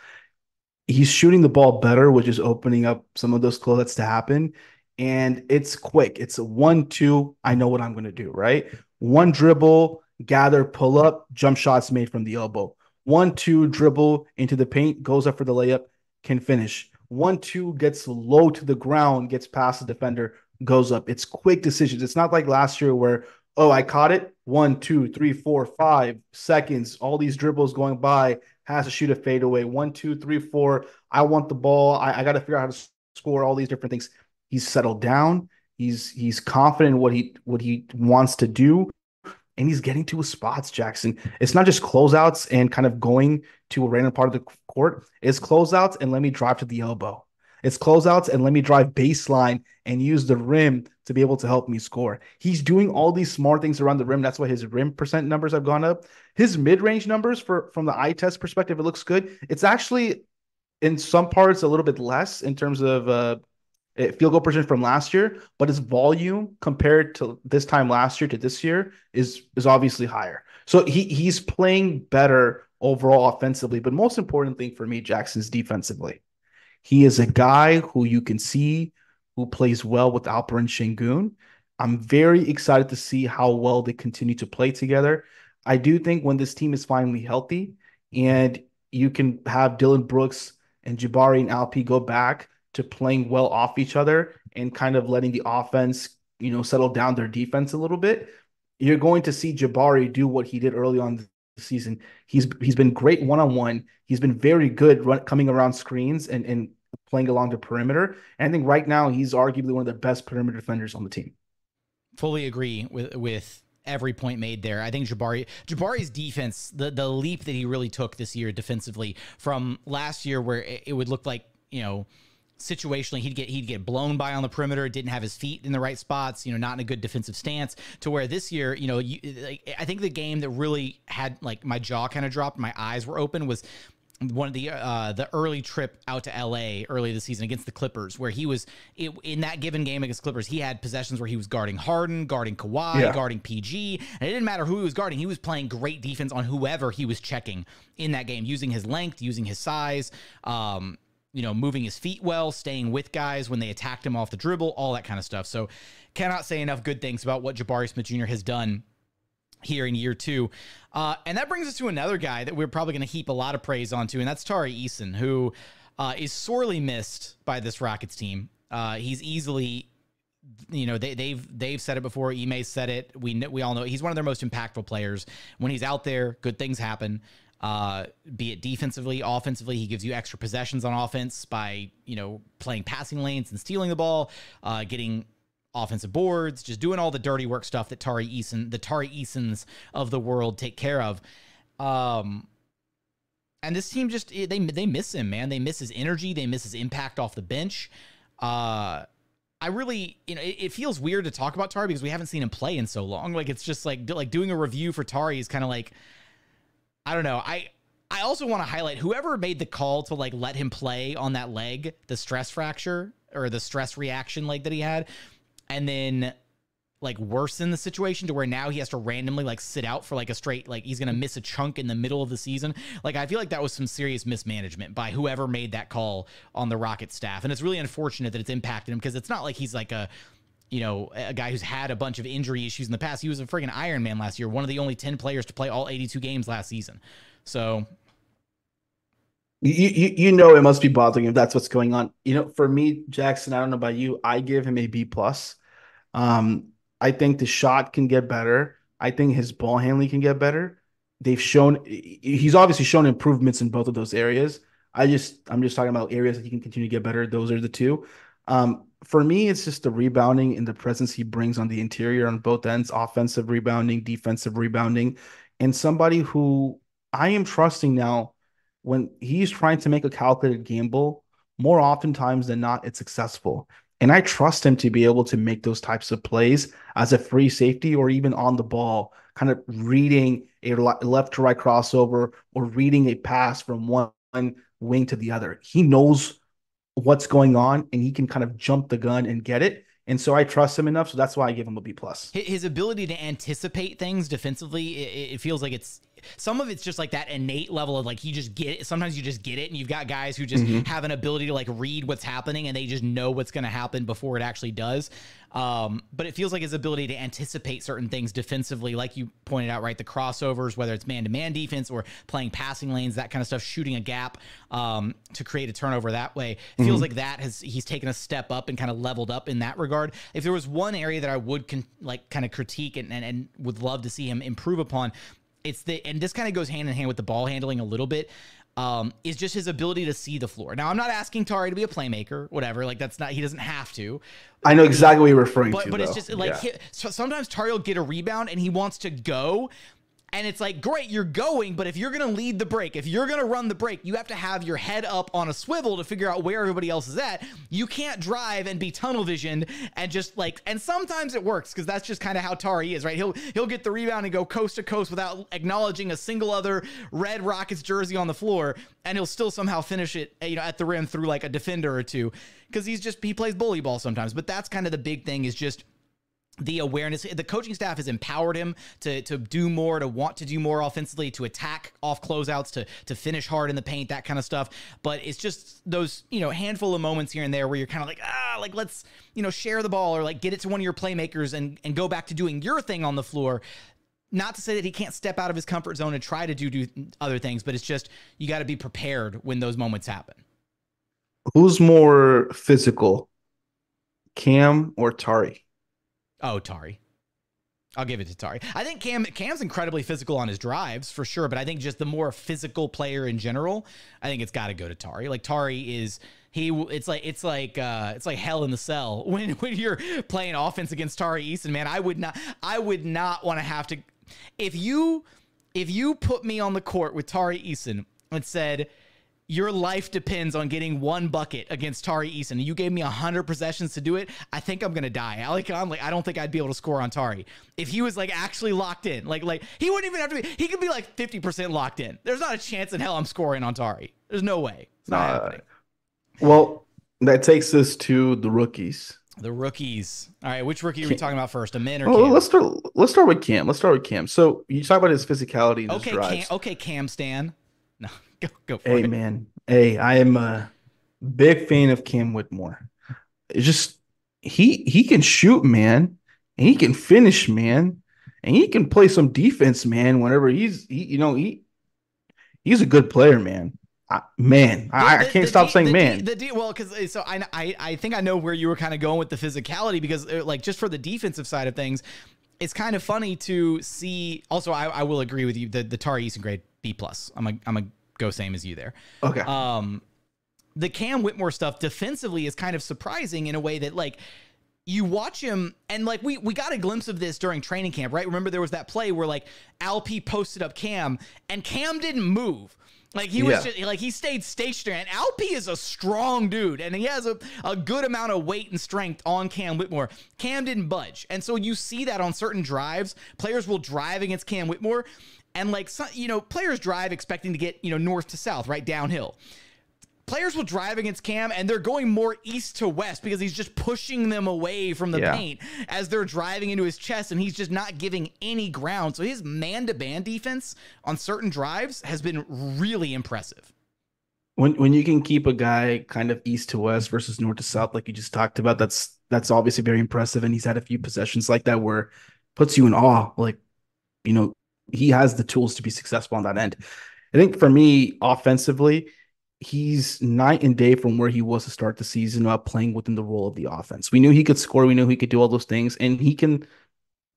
He's shooting the ball better, which is opening up some of those closeouts to happen. And it's quick. It's a 1-2. I know what I'm going to do, right? One dribble, gather, pull up, jump shots made from the elbow. 1-2 dribble into the paint, goes up for the layup, can finish. 1-2 gets low to the ground, gets past the defender, goes up. It's quick decisions. It's not like last year where, oh, I caught it. 1, 2, 3, 4, 5 seconds. All these dribbles going by, has to shoot a fadeaway. 1, 2, 3, 4. I want the ball. I got to figure out how to score. All these different things. He's settled down. He's confident in what he wants to do, and he's getting to his spots. Jackson. It's not just closeouts and kind of going to a random part of the court. It's closeouts and let me drive to the elbow. It's closeouts and let me drive baseline and use the rim to be able to help me score. He's doing all these smart things around the rim. That's why his rim percent numbers have gone up. His mid-range numbers from the eye test perspective, it looks good. It's actually in some parts a little bit less in terms of field goal percentage from last year, but his volume compared to this time last year to this year is obviously higher. So he's playing better overall offensively, but most important thing for me, Jackson's defensively. He is a guy who you can see who plays well with Alperen Sengun. I'm very excited to see how well they continue to play together. I do think when this team is finally healthy and you can have Dillon Brooks and Jabari and Alp go back to playing well off each other and kind of letting the offense, settle down their defense a little bit, you're going to see Jabari do what he did early on the season. He's been great one-on-one. He's been very good coming around screens and playing along the perimeter. And I think right now he's arguably one of the best perimeter defenders on the team. Fully agree with every point made there. I think Jabari's defense, the leap that he really took this year defensively from last year where it would look like, situationally he'd get blown by on the perimeter, didn't have his feet in the right spots, not in a good defensive stance, to where this year, I think the game that really had like my jaw kind of dropped, my eyes were open, was one of the early trip out to LA early this season against the Clippers, where he was in that given game against Clippers, he had possessions where he was guarding Harden, guarding Kawhi, guarding PG, and it didn't matter who he was guarding. He was playing great defense on whoever he was checking in that game, using his length, using his size, moving his feet well, staying with guys when they attacked him off the dribble, all that kind of stuff. So cannot say enough good things about what Jabari Smith Jr. has done here in year two. And that brings us to another guy that we're probably going to heap a lot of praise onto, and that's Tari Eason, who is sorely missed by this Rockets team. He's easily, they've said it before. Ime said it. We all know he's one of their most impactful players. When he's out there, good things happen. Be it defensively, offensively, he gives you extra possessions on offense by, playing passing lanes and stealing the ball, getting offensive boards, just doing all the dirty work stuff that the Tari Easons of the world take care of. And this team just, they miss him, man. They miss his energy. They miss his impact off the bench. I really, it feels weird to talk about Tari because we haven't seen him play in so long. Like, it's just like doing a review for Tari is kind of like, I don't know. I also want to highlight whoever made the call to let him play on that leg, the stress fracture or the stress reaction leg that he had, and then worsen the situation to where now he has to randomly sit out for a straight, he's going to miss a chunk in the middle of the season. I feel like that was some serious mismanagement by whoever made that call on the Rocket staff. And it's really unfortunate that it's impacted him because it's not like he's a guy who's had a bunch of injury issues in the past. He was a friggin' Iron Man last year, one of the only 10 players to play all 82 games last season. So it must be bothering him. That's what's going on. For me, Jackson, I don't know about you, I give him a B+. I think the shot can get better. I think his ball handling can get better. He's obviously shown improvements in both of those areas. I'm just talking about areas that he can continue to get better. Those are the two. For me, it's just the rebounding and the presence he brings on the interior on both ends, offensive rebounding, defensive rebounding, and somebody who I am trusting now when he's trying to make a calculated gamble, more oftentimes than not, it's successful. And I trust him to be able to make those types of plays as a free safety or even on the ball, kind of reading a left to right crossover or reading a pass from one wing to the other. He knows what's going on and he can kind of jump the gun and get it. And so I trust him enough. So that's why I give him a B+. His ability to anticipate things defensively, it feels like some of it's just like that innate level of like, you just get it. Sometimes you just get it. And you've got guys who just have an ability to like read what's happening and they just know what's going to happen before it actually does. But it feels like his ability to anticipate certain things defensively, like you pointed out, right? The crossovers, whether it's man-to-man defense or playing passing lanes, that kind of stuff, shooting a gap to create a turnover that way. It feels like he's taken a step up and kind of leveled up in that regard. If there was one area that I would kind of critique and would love to see him improve upon, and this kind of goes hand in hand with the ball handling a little bit, is just his ability to see the floor. Now, I'm not asking Tari to be a playmaker, whatever. Like, he doesn't have to. I know exactly what you're referring to. But it's just like, so sometimes Tari will get a rebound and he wants to go. And it's like, great, you're going, but if you're going to lead the break, if you're going to run the break, you have to have your head up on a swivel to figure out where everybody else is at. You can't drive and be tunnel visioned and just like, and sometimes it works because that's just kind of how Tari is, right? He'll get the rebound and go coast to coast without acknowledging a single other Red Rockets jersey on the floor, and he'll still somehow finish it, at the rim through like a defender or two because he plays bully ball sometimes. But that's kind of the big thing, is just the awareness. The coaching staff has empowered him to do more, to want to do more offensively, to attack off closeouts, to finish hard in the paint, that kind of stuff. But it's just those, handful of moments here and there where you're kind of like, let's, share the ball or like get it to one of your playmakers and go back to doing your thing on the floor. Not to say that he can't step out of his comfort zone and try to do other things, but it's just, you got to be prepared when those moments happen. Who's more physical, Cam or Tari? Oh, Tari. I'll give it to Tari. I think Cam's incredibly physical on his drives for sure, but I think just the more physical player in general, I think it's got to go to Tari. Like, Tari is it's like hell in the cell when you're playing offense against Tari Eason, man. I would not want to have to, if you put me on the court with Tari Eason and said, your life depends on getting one bucket against Tari Eason, and you gave me 100 possessions to do it, I think I'm going to die. I don't think I'd be able to score on Tari. If he was like actually locked in, like he wouldn't even have to be, he could be like 50% locked in. There's not a chance in hell I'm scoring on Tari. There's no way. It's not happening. Well, that takes us to the rookies. The rookies. All right, which rookie are we talking about first? A min or Cam? Let's start with Cam. So you talk about his physicality and his drives. Cam Stan. No, go for it. Hey, man. Hey, I am a big fan of Cam Whitmore. It's just he can shoot, man, and he can finish, man, and he can play some defense, man. Whenever he's a good player, man. I can't stop saying man. Because I think I know where you were kind of going with the physicality, because like just for the defensive side of things, it's kind of funny to see. Also, I will agree with you. The Tari Eason grade B+. I'm a go same as you there. Okay. The Cam Whitmore stuff defensively is kind of surprising in a way that, like, you watch him and like we got a glimpse of this during training camp, right? Remember there was that play where like Alp posted up Cam and Cam didn't move. Like he was just like, he stayed stationary, and Alp is a strong dude and he has a good amount of weight and strength on Cam Whitmore. Cam didn't budge. And so you see that on certain drives, players will drive against Cam Whitmore, and like, players drive expecting to get, north to south, right? Downhill. Players will drive against Cam and they're going more east to west because he's just pushing them away from the paint as they're driving into his chest, and he's just not giving any ground. So his man-to-man defense on certain drives has been really impressive. When you can keep a guy kind of east to west versus north to south, like you just talked about, that's obviously very impressive. And he's had a few possessions like that where it puts you in awe. Like, he has the tools to be successful on that end. I think for me, offensively, he's night and day from where he was to start the season about playing within the role of the offense. We knew he could score. We knew he could do all those things. And he can,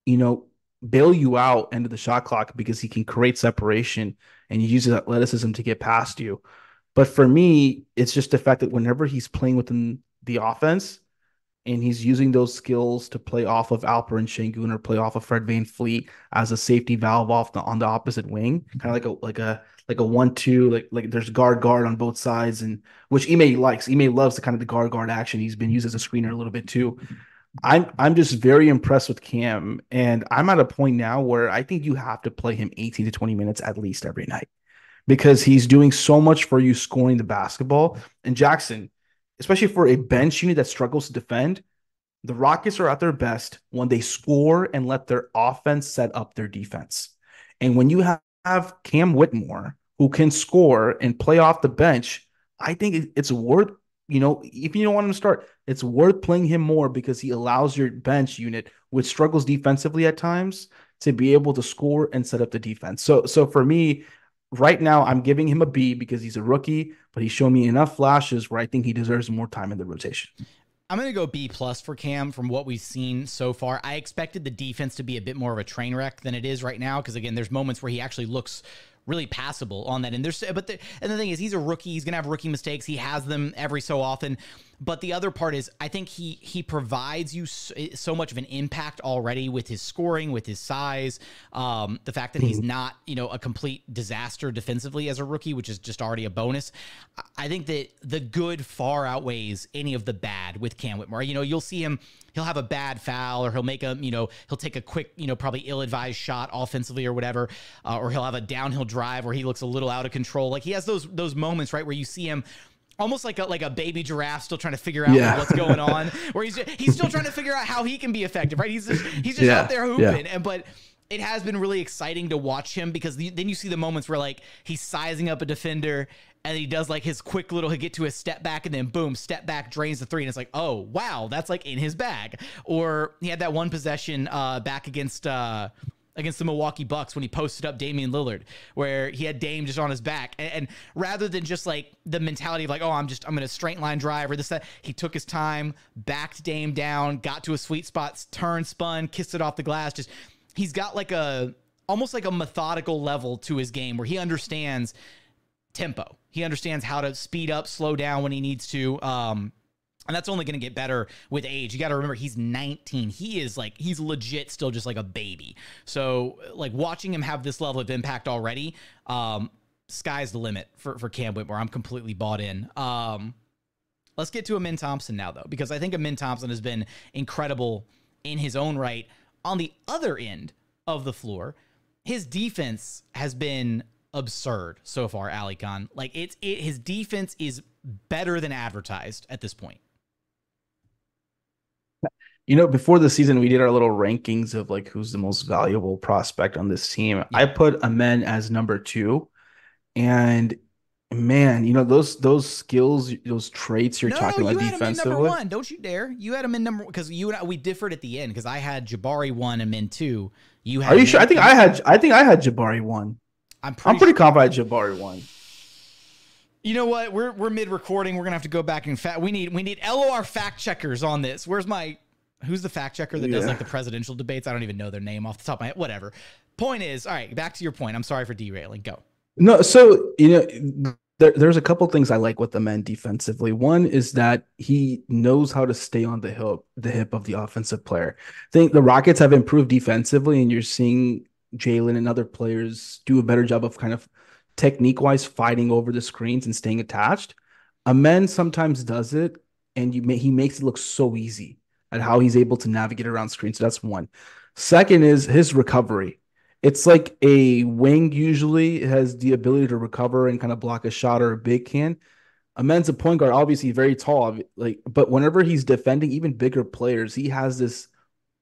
bail you out into the shot clock because he can create separation and he uses athleticism to get past you. But for me, it's just the fact that whenever he's playing within the offense and he's using those skills to play off of Alperen Sengun or play off of Fred VanVleet as a safety valve on the opposite wing, kind of like a 1-2, like there's guard on both sides, and which Ime likes. Ime loves the kind of the guard action. He's been used as a screener a little bit too. I'm just very impressed with Cam, and I'm at a point now where I think you have to play him 18 to 20 minutes at least every night, because he's doing so much for you scoring the basketball. And Jackson, especially for a bench unit that struggles to defend, The Rockets are at their best when they score and let their offense set up their defense. And when you have Cam Whitmore, who can score and play off the bench, I think it's worth, if you don't want him to start, it's worth playing him more because he allows your bench unit, which struggles defensively at times, to be able to score and set up the defense. So for me, right now, I'm giving him a B because he's a rookie, but he's shown me enough flashes where I think he deserves more time in the rotation. I'm going to go B+ for Cam from what we've seen so far. I expected the defense to be a bit more of a train wreck than it is right now because, again, there's moments where he actually looks really passable on that. And the thing is, he's a rookie. He's going to have rookie mistakes. He has them every so often. But the other part is, I think he provides you so much of an impact already with his scoring, with his size, the fact that he's not, a complete disaster defensively as a rookie, which is just already a bonus. I think that the good far outweighs any of the bad with Cam Whitmore. You'll see him, he'll have a bad foul, or he'll make he'll take a quick, probably ill-advised shot offensively or whatever, or he'll have a downhill drive where he looks a little out of control. Like, he has those moments, right, where you see him almost like a baby giraffe still trying to figure out what's going on, where he's still trying to figure out how he can be effective, right? He's just out there hooping. But it has been really exciting to watch him because then you see the moments where, like, he's sizing up a defender and he does like his quick little, he'll get to a step back and then boom, step back, drains the three. And it's like, oh, wow, that's like in his bag. Or he had that one possession back against the Milwaukee Bucks when he posted up Damian Lillard, where he had Dame just on his back. And rather than just like the mentality of like, oh, I'm going to straight line drive or this, that, he took his time, backed Dame down, got to a sweet spot, turned, spun, kissed it off the glass. He's got like almost like a methodical level to his game where he understands tempo. He understands how to speed up, slow down when he needs to. And that's only going to get better with age. You got to remember, he's 19. He's legit still just like a baby. So, like, watching him have this level of impact already, sky's the limit for Cam Whitmore. I'm completely bought in. Let's get to Amin Thompson now, though, because I think Amin Thompson has been incredible in his own right. On the other end of the floor, his defense has been absurd so far, Alykhan. Like, his defense is better than advertised at this point. Before the season, we did our little rankings of like who's the most valuable prospect on this team. Yeah. I put Amin as number 2, and man, those skills, those traits you're talking about defensively. Number 1. Don't you dare! You had him in number, because you and I, we differed at the end because I had Jabari 1, Amin 2. You had. Are you sure? I think I had Jabari 1. I'm pretty confident Jabari 1. You know what? We're mid-recording. We're gonna have to go back and we need LOR fact checkers on this. Who's the fact checker that does like the presidential debates? I don't even know their name off the top of my head. Whatever. Point is, all right, back to your point. I'm sorry for derailing. Go. No, so there's a couple things I like with the men defensively. One is that he knows how to stay on the hip of the offensive player. I think the Rockets have improved defensively, and you're seeing Jalen and other players do a better job of kind of technique-wise fighting over the screens and staying attached. Amin sometimes does it, and he makes it look so easy at how he's able to navigate around screens. So that's one. Second is his recovery. It's like a wing usually has the ability to recover and kind of block a shot, or a big can. Amin's a point guard, obviously very tall, but whenever he's defending even bigger players, he has this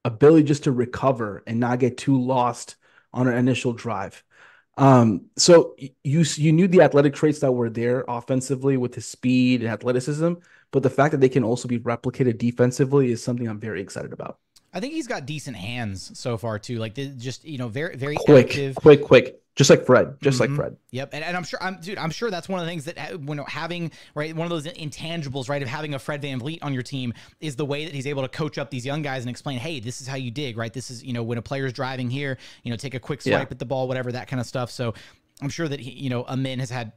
ability just to recover and not get too lost on an initial drive. So you knew the athletic traits that were there offensively with his speed and athleticism, but the fact that they can also be replicated defensively is something I'm very excited about. I think he's got decent hands so far too. Like, just, very, very quick, active. Quick. Just like Fred. Like Fred. Yep. And I'm sure that's one of the things that when having, right, one of those intangibles, right, of having a Fred VanVleet on your team is the way that he's able to coach up these young guys and explain, hey, this is how you dig, right? This is, when a player's driving here, take a quick swipe at the ball, whatever, that kind of stuff. So I'm sure that Amin has had,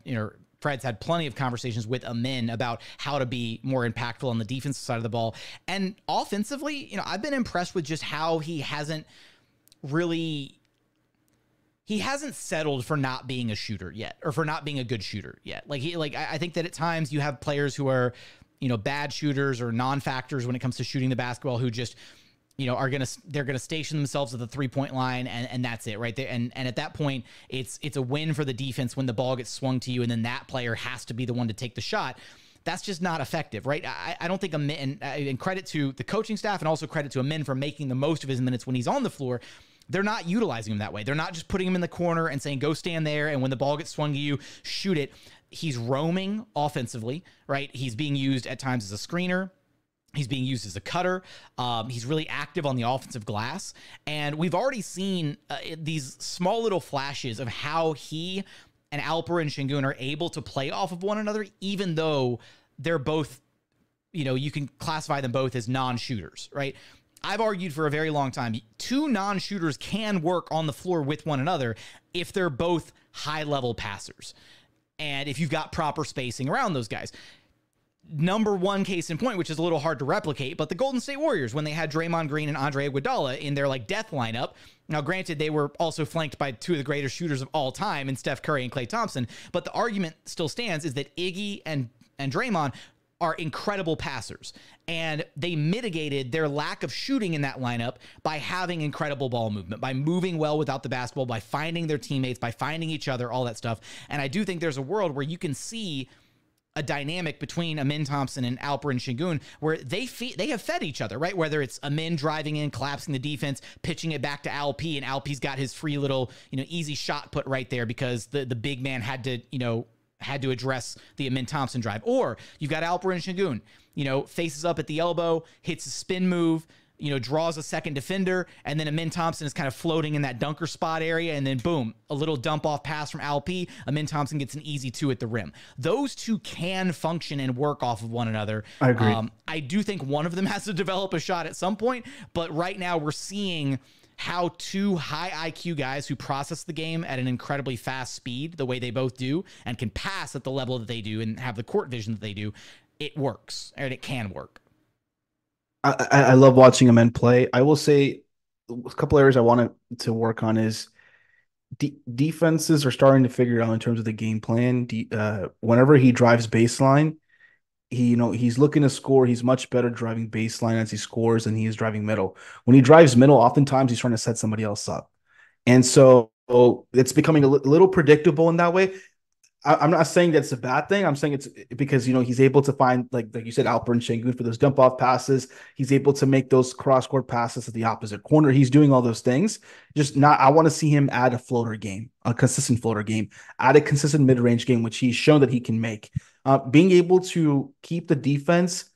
Fred's had plenty of conversations with Amin about how to be more impactful on the defensive side of the ball. And offensively, I've been impressed with just how he hasn't settled for not being a shooter yet, or for not being a good shooter yet. I think that at times you have players who are, bad shooters or non-factors when it comes to shooting the basketball, who just, they're gonna station themselves at the 3-point line, and that's it right there. And at that point, it's a win for the defense when the ball gets swung to you, and then that player has to be the one to take the shot. that's just not effective, right? I don't think Amin, and credit to the coaching staff and also credit to Amin for making the most of his minutes when he's on the floor. They're not utilizing him that way. They're not just putting him in the corner and saying, go stand there, and when the ball gets swung to you, shoot it. He's roaming offensively, right? He's being used at times as a screener. He's being used as a cutter. He's really active on the offensive glass. And we've already seen these small little flashes of how he and Alperen and Sengun are able to play off of one another, even though they're both, you can classify them both as non-shooters, right? I've argued for a very long time, two non-shooters can work on the floor with one another if they're both high-level passers. And if you've got proper spacing around those guys. Number one case in point, which is a little hard to replicate, but the Golden State Warriors, when they had Draymond Green and Andre Iguodala in their death lineup. Now, granted, they were also flanked by two of the greatest shooters of all time in Steph Curry and Klay Thompson. But the argument still stands is that Iggy and Draymond are incredible passers, and they mitigated their lack of shooting in that lineup by having incredible ball movement, by moving well without the basketball, by finding their teammates, by finding each other, all that stuff. And I do think there's a world where you can see a dynamic between Amin Thompson and Alperen Sengun where they have fed each other, right? Whether it's Amin driving in, collapsing the defense, pitching it back to Alp, and Alp's got his free little, easy shot put right there because the big man had to address the Amin Thompson drive. Or you've got Alperen Sengun, faces up at the elbow, hits a spin move, draws a second defender, and then Amin Thompson is kind of floating in that dunker spot area, and then boom, a little dump off pass from Alp. Amin Thompson gets an easy 2 at the rim. Those two can function and work off of one another. I agree. I do think one of them has to develop a shot at some point, but right now we're seeing how two high IQ guys who process the game at an incredibly fast speed, the way they both do, and can pass at the level that they do and have the court vision that they do, it works, and it can work. I love watching Amin play. I will say a couple areas I wanted to work on is defenses are starting to figure out in terms of the game plan. Whenever he drives baseline, he's looking to score. He's much better driving baseline as he scores than he is driving middle. When he drives middle, oftentimes he's trying to set somebody else up. And so it's becoming a little predictable in that way. I'm not saying that's a bad thing. I'm saying it's because, he's able to find, like you said, Alperen Sengun for those dump off passes. He's able to make those cross court passes at the opposite corner. He's doing all those things. I want to see him add a floater game, a consistent floater game, add a consistent mid range game, which he's shown that he can make. Being able to keep the defense,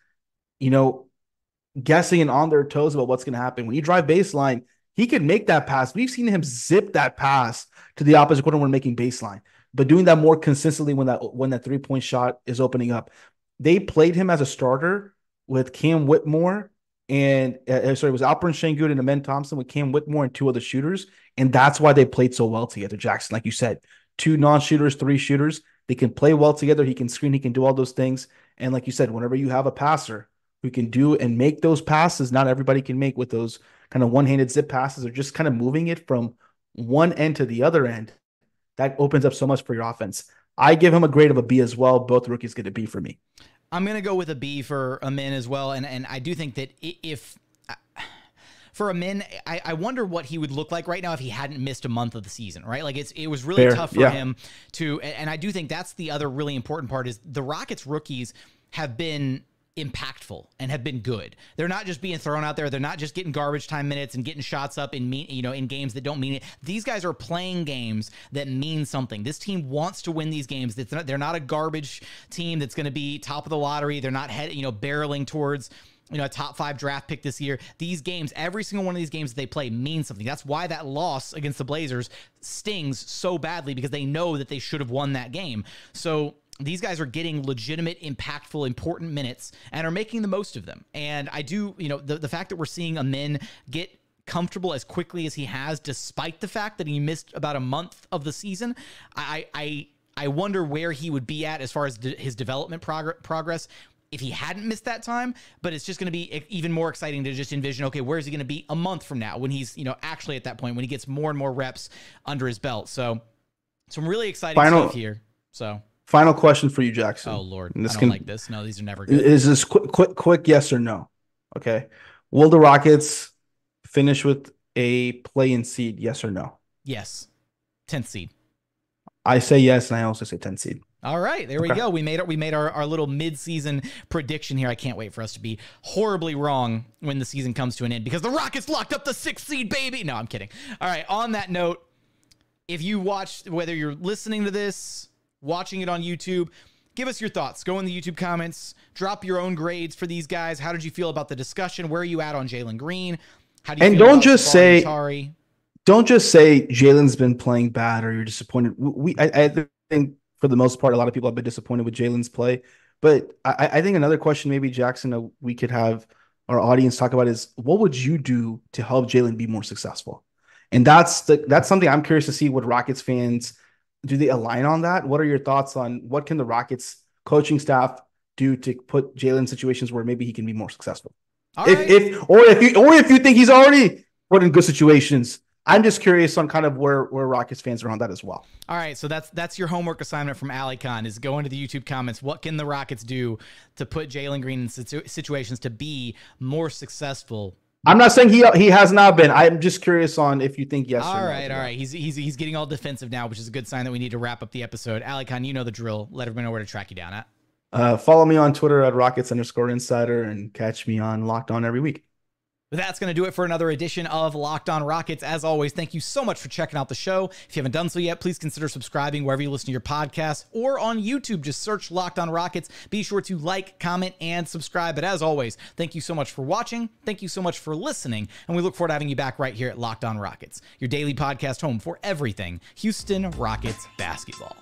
guessing and on their toes about what's going to happen. When you drive baseline, he can make that pass. We've seen him zip that pass to the opposite corner when making baseline. But doing that more consistently when that 3-point shot is opening up. They played him as a starter with Cam Whitmore and it was Alperen Sengun and Amin Thompson with Cam Whitmore and two other shooters. And that's why they played so well together, Jackson. Like you said, 2 non-shooters, 3 shooters. They can play well together. He can screen. He can do all those things. And like you said, whenever you have a passer who can do and make those passes, not everybody can make with those kind of one-handed zip passes or just kind of moving it from one end to the other end. That opens up so much for your offense. I give him a grade of a B as well. Both rookies get a B for me. I'm going to go with a B for Amin as well. And I do think that if for Amin, I wonder what he would look like right now if he hadn't missed a month of the season, right? Like it was really tough for him to, and I do think that's the other really important part is the Rockets rookies have been impactful and have been good. They're not just being thrown out there. They're not just getting garbage time minutes and getting shots up in in games that don't mean it. These guys are playing games that mean something. This team wants to win these games. They're not a garbage team that's going to be top of the lottery. They're not barreling towards a top 5 draft pick this year. These games, every single one of these games that they play means something. That's why that loss against the Blazers stings so badly, because they know that they should have won that game. So these guys are getting legitimate, impactful, important minutes and are making the most of them. And I do, the fact that we're seeing Amin get comfortable as quickly as he has, despite the fact that he missed about a month of the season, I wonder where he would be at as far as his development progress if he hadn't missed that time. But it's just going to be even more exciting to just envision, okay, where is he going to be a month from now when he's, actually at that point, when he gets more and more reps under his belt. So some really exciting stuff here. So final question for you, Jackson. Oh, Lord. I don't like this. No, these are never good. Is this quick yes or no? Okay. Will the Rockets finish with a play-in seed, yes or no? Yes. 10th seed. I say yes, and I also say 10th seed. All right, there we go. We made our little mid-season prediction here. I can't wait for us to be horribly wrong when the season comes to an end because the Rockets locked up the 6th seed, baby. No, I'm kidding. All right, on that note, if you watched, whether you're listening to this, watching it on YouTube, give us your thoughts. Go in the YouTube comments. Drop your own grades for these guys. How did you feel about the discussion? Where are you at on Jalen Green? How do you feel don't about just say Tari? Don't just say Jalen's been playing bad or you're disappointed. I think for the most part, a lot of people have been disappointed with Jalen's play. But I think another question maybe, Jackson, we could have our audience talk about is what would you do to help Jalen be more successful? And that's something I'm curious to see what Rockets fans, do they align on that? What are your thoughts on what can the Rockets coaching staff do to put Jalen in situations where maybe he can be more successful? If you think he's already put in good situations, I'm just curious on kind of where Rockets fans are on that as well. All right, so that's your homework assignment from Alykhan is go into the YouTube comments. What can the Rockets do to put Jalen Green in situations to be more successful? I'm not saying he has not been. I'm just curious on if you think yes or no. All right. He's getting all defensive now, which is a good sign that we need to wrap up the episode. Alykhan, you know the drill. Let everyone know where to track you down at. Follow me on Twitter at Rockets_insider and catch me on Locked On every week. But that's going to do it for another edition of Locked On Rockets. As always, thank you so much for checking out the show. If you haven't done so yet, please consider subscribing wherever you listen to your podcasts or on YouTube. Just search Locked On Rockets. Be sure to like, comment, and subscribe. But as always, thank you so much for watching. Thank you so much for listening. And we look forward to having you back right here at Locked On Rockets, your daily podcast home for everything Houston Rockets basketball.